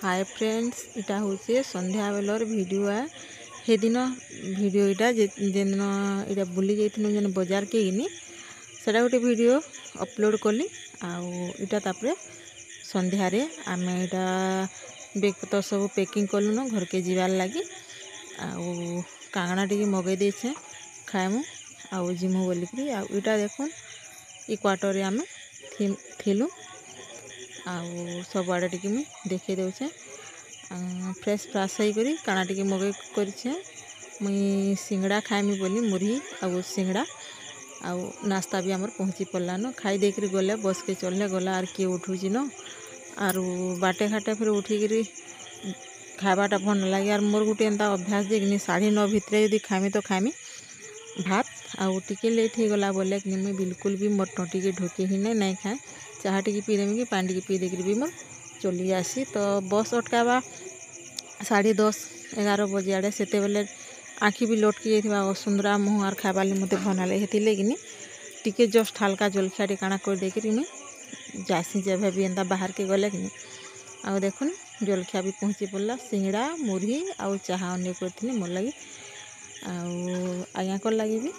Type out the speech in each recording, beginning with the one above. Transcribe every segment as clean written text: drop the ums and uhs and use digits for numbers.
Hi friends, इटा हूँ संध्या baler video है। हे दिन वीडियो इटा जेन इटा बुली जाइथिनु जेन बाजार के इनी सेटा गोटे वीडियो अपलोड कली आटा तापर संध्या रे आमे इटा बेग पतर सब पैकिंग कलुन घर के जीवार लगी कांगना टी मगई देछे खाएमु आउ जिमु बोलिकी आटा देखुन इ क्वार्टर आमे थिलु आउ सब आड़े टी मुझे देखे दे फ्रेश फ्राश होकर काना टी मगई कर मुई सिंगड़ा खाएमी बोली मुरही आउ सिंगड़ा आउ नाश्ता भी आमर पहुँची पड़लान खाई देकर गले बस के चलने गला आर किए उठुची न आर बाटे घाटे फिर उठिकी खावाटा भल न लगे। मोर गोटे एंता अभ्यास जे कि 9:30 भितर यदि खामी तो खामी भात आउ टिके लेट हो गला बोले कि मुझे बिल्कुल भी मोर टोटी के ढोके ही नहीं खाए चाह टी पीदेमी कि पानी टी पी देकर भी मोर चली आसी। तो बस अटकावा 10:30-11 बजे आड़े से बेले आँखि भी लटकी जाइथिबा सुंदरा मुँह आर खाइबार मत भल ना लगे हेतिरलागि टिके जस्ट हल्का जलखिया टी काଣା कर देकर मुझे जासी जब भी एंता बाहर के गले कि आउ देखुन जलखिया भी पहुँची पड़ला सिंगड़ा मुरही आउ चाहा अने कर मोर लगी आज्ञा लगी भी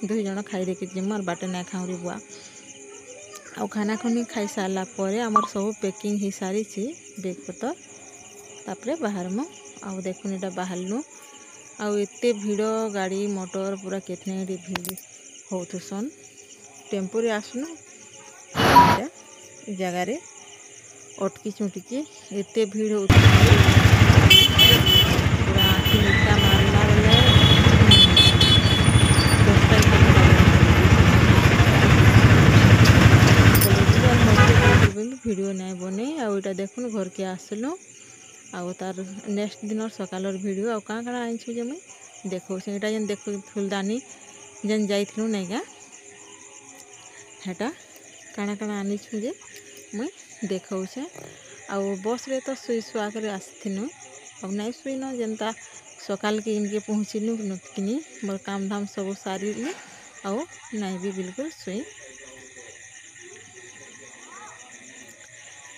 2 जन खाई देकर जीमु और बाटे ना खाऊरी बुआ आउ खाना खुनी खाई सारा पर आमर सब पैकिंग हो सारी बेग पतर तापर बाहर मु आउ देखुन इटा बाहरनु आउ एते भीड़ गाड़ी मोटर पूरा केतने भीड़ होथुसन टेम्पो रे आसनु जगार अटकी चुटिकी एते भीड़ हो पूरा आँखि मिटा मारला बेले वीडियो नहीं बने आटा देखुन घर के आसलु आउ तार नेक्स्ट दिन सकालर वीडियो आउ काँ काँ आनीछु जे मुई देखो सेटा जेन देखो फुलदानी जेन जाइथिनु नहीं क्या हेटा काଣା काଣା आनीछु जे मुई देखौछे आउ बस रे तो सुई सुआ कर आसथिनु अब नहीं सुईन जेनता सकाल के इनके पहुँचीनु कि मोर काम धाम सब सारी आउ नहीं भी बिल्कुल सुई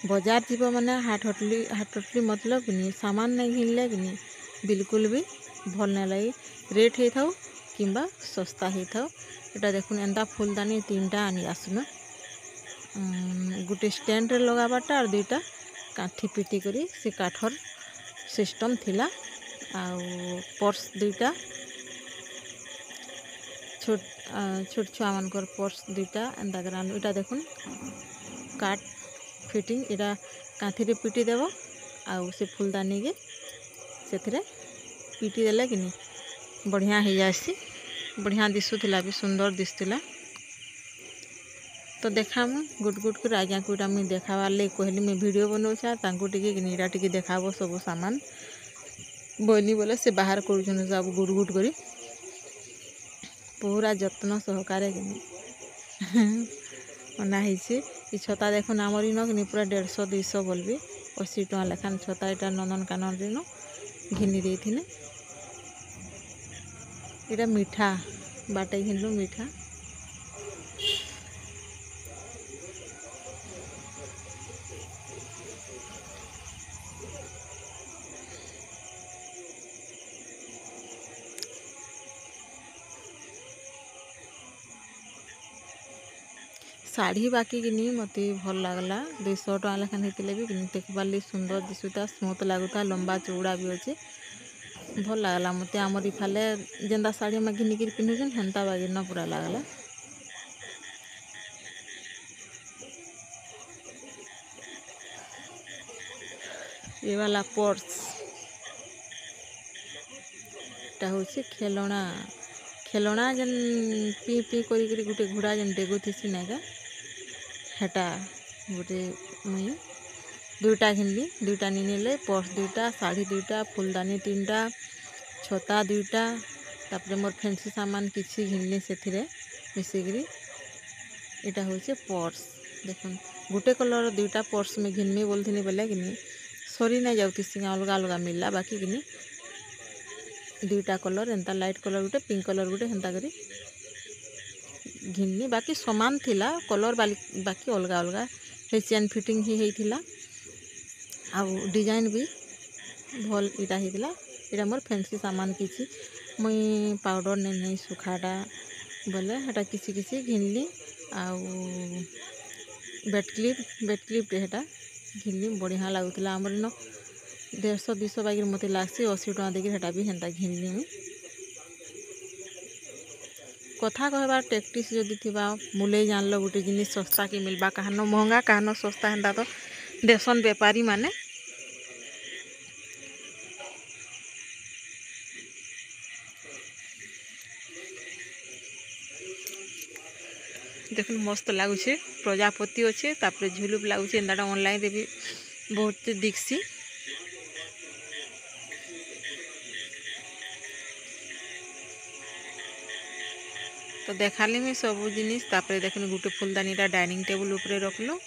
बाजार जीव मैंने हाट हटली मतलब कि सामान नहीं घिनले कि बिल्कुल भी भल ना लगे रेट हो थाउ किंबा सस्ता हो थाउ। एटा देखुन एंता फुलदानी 3टा आनी आसनु गोटे स्टैंड रे लगाबाटा और 2टा काठी पिटी करी से काठर सिस्टम थिला आउ पर्स 2टा छोट छुआ मानकर पर्स 2टा एंता कर इटा देखुन काठ फिटिंग इटा काठी रे पिटी देव आउ से फुलदानी के से पिटी देले कि बढ़िया हो जासी बढ़िया दिशुला भी सुंदर दिशुला। तो देखा गुट गुट कर आज्ञा को मुझे देखाबार लगे कहली मुझे वीडियो बनाऊा टीरा टी देखाब सब सामान बनी बोले से बाहर कर सब गुट गुट कर पूरा जत्न सहकार बनाई छता देखुन आमर इन कि पूरा 150-200 बोलबी 80 टका लेखान छता इटा नंदनकानन रे घिनी देथिने इटा मीठा बाटे घिनलु मीठा शाढ़ी बाकी कि मत भल लगला 200 टका लेखान होते भी देखबार सुंदर दिशुता स्मूथ लगुता लंबा चौड़ा भी अच्छे भल लगला मत आमर इफाले जेनता शाढ़ी में घिनिक पिंधुन हेन्ता बागे न पूरा लगला। ये वाला पर्स टा हूँ खेलना खेलना जेन पी पी कर गोटे घोड़ा जेन डेगु थी ना का हेटा गोटे मुई 2टा घिनली 2टा नहीं पर्स 2टा शाढ़ी 2टा फुलदानी 3टा छता 2टा तापर मोर फैंसी सामान किसी घिनली से मिसिकी इटा हूँ पर्स देखुन गोटे कलर 2टा पर्स में घिनमी बोलती बोले कि सरी नहीं जाती अलग अलग मिलला बाकी कि 2टा कलर एंता लाइट कलर गोटे पिंक कलर गोटे हेन्ता करी घिननी बाकी सामान थिला कलर बाकी अलग अलग चेन फिटिंग ही होइथिला आउ डिजाइन भी भल इटा होता इटा मोर फैंसी सामान किसी मुई पाउडर नहीं सुखाटा बोले हेटा किसी किसी घिनली आउ बेट क्लिप हेटा घिनली बढ़िया लगुला आमर इन 150-200 बाइक मत लगसी 80 टका देकर हेटा भी हेन्ता घिनली मुई कथा कहबार टैक्टिस जदि थिबा मुले जानल गोटे जिनिस सस्ता के मिलबा कहनो महंगा कहनो सस्ता हेन्ता तो देसन बेपारी माने देखो मस्त लगुचे प्रजापति अच्छे तापर झुलुप लगुचे एंता ऑनलाइन रे भी बहुत दिखसी तो देखाली मी सब जिनिस तापर देखनी गोटे फुलदानीटा डाइनिंग टेबल उपरे रखलु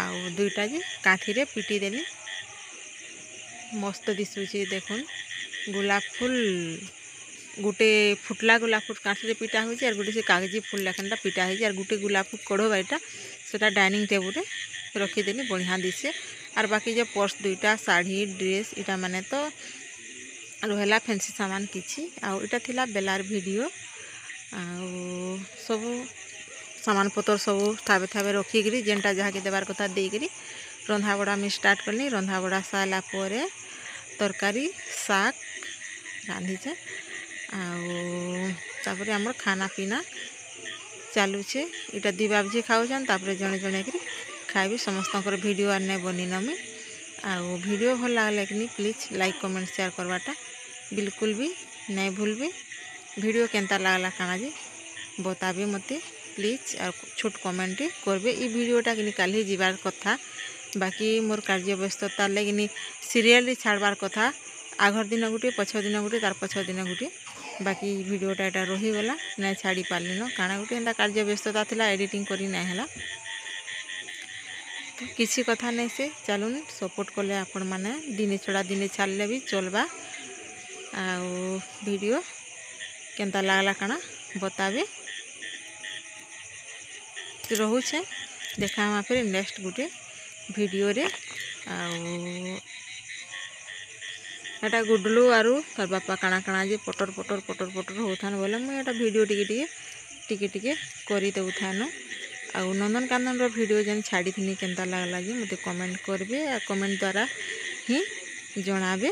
आउ दुईटा जे काठी रे पिटी देली मस्त दिशुचे देखुन गुलाब फूल गोटे फुटला गुलाब फूल काठी रे पिटा होची और गोटे से कागजी फूल लेखनटा पिटा होची और गोटे गुलाब फूल कड़ो बाईटा सेटा डाइनिंग टेबल रे रखी देली बढ़िया दिसे और बाकी जो पर्स दुईटा साड़ी ड्रेस इटा माने तो रहला फैंसी सामान किछि आउ इटा थिला बेलार वीडियो आउ सब सामान पतर सब थाबे थाबे रखिकी जेनटा जहाँ के देवार कथा देकरी रंधा बड़ा में स्टार्ट करनी रंधा बड़ा सारा पर तरकारी साग रांधीचे आउर आमर खाना पीना चलुचे इटा दी बाबजी खाऊन तापर जड़े जड़े कि खाइबी समस्त वीडियो आर नहीं बनी नमी आउ वीडियो भल लगला कि प्लीज लाइक कमेंट शेयर करवाटा बिल्कुल भी नहीं भूलबे वीडियो केंता लगला काना जे बताबे मते प्लीज और छोट कमेंट करबे ई वीडियोटा कि काली जीवार कथा बाकी मोर कार्य व्यस्तता लगे सीरियल छाड़बार कथा आगर दिन गोटे पछ दिन गोटे तार पछ दिन गोटे बाकी वीडियोटा एटा रहीगला नहीं छाड़ी पारली न काना गोटे एंता कार्य व्यस्तता थिला एडिटिंग करी नहीं हैला तो किसी कथा नहीं से चलुन सपोर्ट कले आपण माने दिने छड़ा दिने छाड़ले भी चलबा आउ वीडियो केंता लागला काना बताबे रोचे देखा फिर नेक्स्ट गोटे वीडियो रे एटा गुडलू आरु तार बापा काना काना जे पटर पटर पटर पटर होथान बोले मुझे एटा वीडियो टिके करी देउथान आउ नंदनकानन रो वीडियो जेन छाड़ी थी केंता लागला जे मते कमेंट करबे आ कमेंट द्वारा ही जणाबे।